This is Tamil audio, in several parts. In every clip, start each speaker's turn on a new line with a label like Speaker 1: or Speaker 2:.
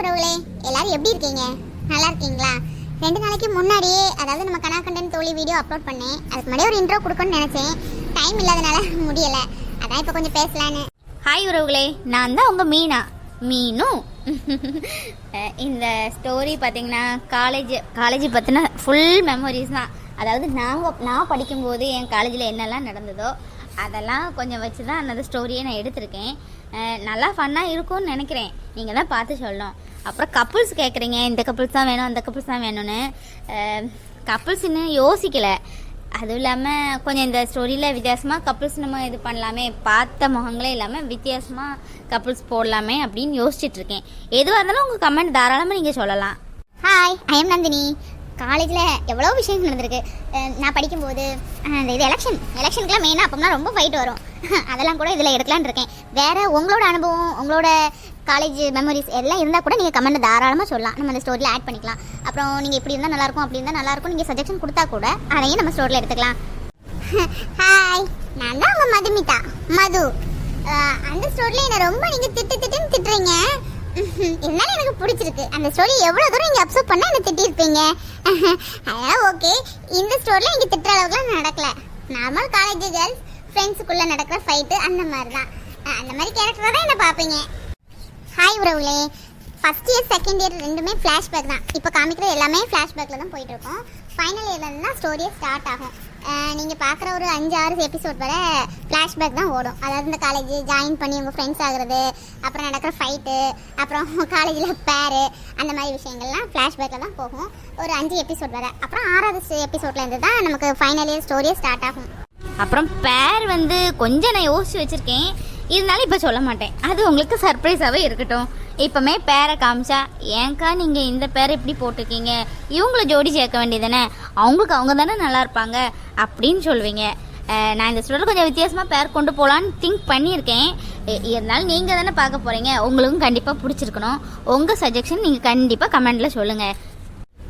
Speaker 1: உறவுகளே, எல்லாரும் எப்படி இருக்கீங்க? நல்லா இருக்கீங்களா? 2 நாளைக்கு முன்னாடியே அதாவது நம்ம கனா கண்டன் தோழி வீடியோ அப்லோட் பண்ணேன். அதுக்கு முன்னாடியே ஒரு இன்ட்ரோ கொடுக்கணும்னு நினைச்சேன். டைம் இல்லாதனால முடியல. அதான் இப்போ கொஞ்சம் பேசலான்னு.
Speaker 2: ஹாய் உறவுகளே, நான் தான் உங்கள் மீனு. இந்த ஸ்டோரி பார்த்தீங்கன்னா காலேஜ் பற்றின ஃபுல் மெமரிஸ் தான். அதாவது நான் படிக்கும்போது என் காலேஜில் என்னெல்லாம் நடந்ததோ அதெல்லாம் கொஞ்சம் வச்சு தான் அந்த ஸ்டோரியை நான் எடுத்திருக்கேன். நல்லா ஃபன்னாக இருக்கும்னு நினைக்கிறேன். நீங்கள் தான் பார்த்து சொல்லணும். அப்புறம் கப்புள்ஸ் கேட்குறீங்க, இந்த கப்புள்ஸ் தான் வேணும் அந்த கப்புள்ஸ் தான் வேணும்னு. கப்புள்ஸ் இன்னும் யோசிக்கலை. அதுவும் இல்லாமல் கொஞ்சம் இந்த ஸ்டோரியில் வித்தியாசமாக கப்புள்ஸ் நம்ம இது பண்ணலாமே, பார்த்த முகங்களே இல்லாமல் வித்தியாசமாக கப்புள்ஸ் போடலாமே அப்படின்னு யோசிச்சுட்ருக்கேன். எதுவாக இருந்தாலும் உங்கள் கமெண்ட் தாராளமாக நீங்கள் சொல்லலாம்.
Speaker 1: Hi, I am Nandini. காலேஜில் எவ்வளோ விஷயங்கள் நடந்திருக்கு. நான் படிக்கும்போது இந்த இது எலெக்ஷனுக்குலாம் மெயினாக அப்போம்னா ரொம்ப ஃபைட் வரும். அதெல்லாம் கூட இதில் எடுக்கலான்னு இருக்கேன். வேறு உங்களோட அனுபவம், உங்களோட காலேஜ் மெமரிஸ் எல்லாம் இருந்தால் கூட நீங்கள் கமெண்ட் தாராளமாக சொல்லலாம். நம்ம அந்த ஸ்டோரியில் ஆட் பண்ணிக்கலாம். அப்புறம் நீங்கள் இப்படி இருந்தால் நல்லாயிருக்கும், அப்படி இருந்தால் நல்லாயிருக்கும் நீங்கள் சஜஷன் கொடுத்தா கூட அதையும் நம்ம ஸ்டோரியில் எடுத்துக்கலாம். ஹாய், நான் தான் உங்கள் மதுமிதா, மது. அந்த ஸ்டோரியில் என்னை ரொம்ப நீங்கள் திட்டுன்னு திட்டுறீங்க. இருந்தாலும் எனக்கு பிடிச்சிருக்கு. அந்த ஸ்டோரி எவ்வளோ தூரம் நீங்கள் அப்சர்வ் பண்ணால் என்ன திட்டிருப்பீங்க. அதான் ஓகே. இந்த ஸ்டோரியில் இங்கே திட்டுற அளவுக்குலாம் நடக்கல. நார்மல் காலேஜ் கேர்ள்ஸ் ஃப்ரெண்ட்ஸுக்குள்ளே நடக்கிற ஃபைட்டு அந்த மாதிரி தான். அந்த மாதிரி கேரக்டராக தான் என்ன பார்ப்பீங்க. ஹாய் உறவுகளே, ஃபஸ்ட் இயர் செகண்ட் இயர் ரெண்டுமே ஃப்ளாஷ்பேக் தான். இப்போ காமிக்கிறது எல்லாமே ஃப்ளாஷ்பேக்கில் தான் போயிட்டுருக்கோம். ஃபைனல் இயர்லேருந்து தான் ஸ்டோரியே ஸ்டார்ட் ஆகும். நீங்கள் பார்க்குற ஒரு 5-6 எபிசோட் வரை ஃப்ளாஷ்பேக் தான் ஓடும். அதாவது இந்த காலேஜ் ஜாயின் பண்ணி உங்கள் ஃப்ரெண்ட்ஸ் ஆகுறது, அப்புறம் நடக்கிற ஃபைட்டு, அப்புறம் காலேஜில் பேரு, அந்த மாதிரி விஷயங்கள்லாம் ஃப்ளாஷ்பேக்கில் தான் போகும். ஒரு 5 எபிசோட் வரை. அப்புறம் 6வது எபிசோட்லேருந்து தான் நமக்கு ஃபைனல் இயர் ஸ்டோரியே ஸ்டார்ட் ஆகும்.
Speaker 2: அப்புறம் பேர் கொஞ்சம் நான் யோசிச்சு வச்சுருக்கேன். இருந்தாலும் இப்போ சொல்ல மாட்டேன். அது உங்களுக்கு சர்ப்ரைஸாகவே இருக்கட்டும். இப்போமே பேரை காமிச்சா, ஏன்க்கா நீங்கள் இந்த பேரை இப்படி போட்டிருக்கீங்க, இவங்கள ஜோடி சேர்க்க வேண்டியதானே, அவங்களுக்கு அவங்க தானே நல்லா இருப்பாங்க அப்படின்னு சொல்லுவீங்க. நான் இந்த ஸ்டோரியில் கொஞ்சம் வித்தியாசமாக பேர் கொண்டு போகலான்னு திங்க் பண்ணியிருக்கேன். இருந்தாலும் நீங்கள் தானே பார்க்க போகிறீங்க, உங்களுக்கும் கண்டிப்பாக பிடிச்சிருக்கணும். உங்கள் சஜஷன் நீங்கள் கண்டிப்பாக கமெண்டில் சொல்லுங்கள்.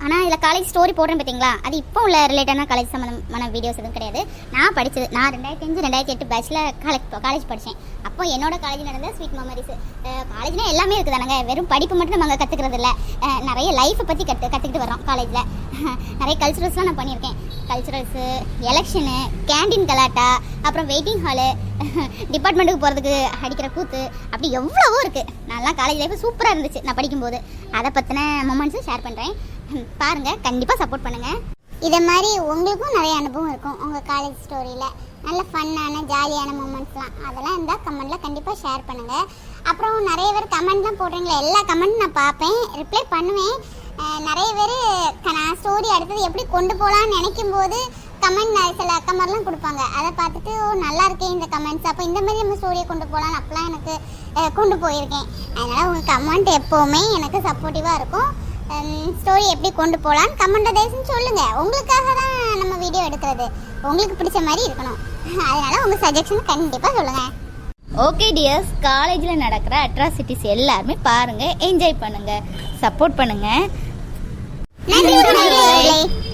Speaker 1: ஆனால் இதில் காலேஜ் ஸ்டோரி போடுறேன் பார்த்தீங்களா, அது இப்போ உள்ள ரிலேட்டடான காலேஜ் சம்மந்தமான வீடியோஸ் எதுவும் கிடையாது. நான் படித்தது 2005-2008 பேட்சில் காலேஜ் படித்தேன். அப்போ என்னோட காலேஜ் நடந்த ஸ்வீட் மெமரிஸ். காலேஜ்னால் எல்லாமே இருக்குது தானங்க, வெறும் படிப்பு மட்டும் நம்ம அங்கே கற்றுக்கிறது இல்லை. நிறைய லைஃப்பை பற்றி கற்றுக்கிட்டு வரோம் காலேஜில். நிறைய கல்ச்சுரல்ஸ்லாம் நான் பண்ணியிருக்கேன். கல்ச்சுரல்ஸு, எலெக்ஷனு, கேண்டீன் கலாட்டா, அப்புறம் வெயிட்டிங் ஹாலு, டிபார்ட்மெண்ட்டுக்கு போகிறதுக்கு அடிக்கிற கூத்து, அப்படி எவ்வளவோ இருக்குது. நான்லாம் காலேஜ் லைஃப் சூப்பராக இருந்துச்சு நான் படிக்கும்போது. அதை பற்றின மொமெண்ட்ஸும் ஷேர் பண்ணுறேன். பாருங்கள், கண்டிப்பாக சப்போர்ட் பண்ணுங்கள். இதை மாதிரி உங்களுக்கும் நிறைய அனுபவம் இருக்கும் உங்கள் காலேஜ் ஸ்டோரியில். நல்ல ஃபன்னான ஜாலியான மூமெண்ட்ஸ்லாம் அதெல்லாம் இருந்தால் கமெண்டில் கண்டிப்பாக ஷேர் பண்ணுங்கள். அப்புறம் நிறைய பேர் கமெண்ட்லாம் போடுறீங்களே, எல்லா கமெண்ட்டும் நான் பார்ப்பேன், ரிப்ளை பண்ணுவேன். நிறைய பேர் நான் ஸ்டோரி அடுத்தது எப்படி கொண்டு போகலான்னு நினைக்கும் போது கமெண்ட் சில கமெண்ட்லாம் கொடுப்பாங்க. அதை பார்த்துட்டு நல்லா இருக்கே இந்த கமெண்ட்ஸ், அப்போ இந்த மாதிரி நம்ம ஸ்டோரியை கொண்டு போகலான்னு அப்போலாம் எனக்கு கொண்டு போயிருக்கேன். அதனால் உங்கள் கமெண்ட் எப்போவுமே எனக்கு சப்போர்ட்டிவாக இருக்கும். ஸ்டோரி எப்படி கொண்டு போகலான்னு கமெண்ட் தயவுன்னு சொல்லுங்கள். உங்களுக்காக தான் நம்ம வீடியோ எடுக்கிறது, உங்களுக்கு பிடிச்ச மாதிரி இருக்கணும். அதனால் உங்கள் சஜஷன் கண்டிப்பாக சொல்லுங்கள்.
Speaker 2: ஓகே டியர்ஸ், காலேஜில் நடக்கிற அட்ராசிட்டிஸ் எல்லாருமே பாருங்கள், என்ஜாய் பண்ணுங்கள், சப்போர்ட் பண்ணுங்கள்.
Speaker 1: நன்றி.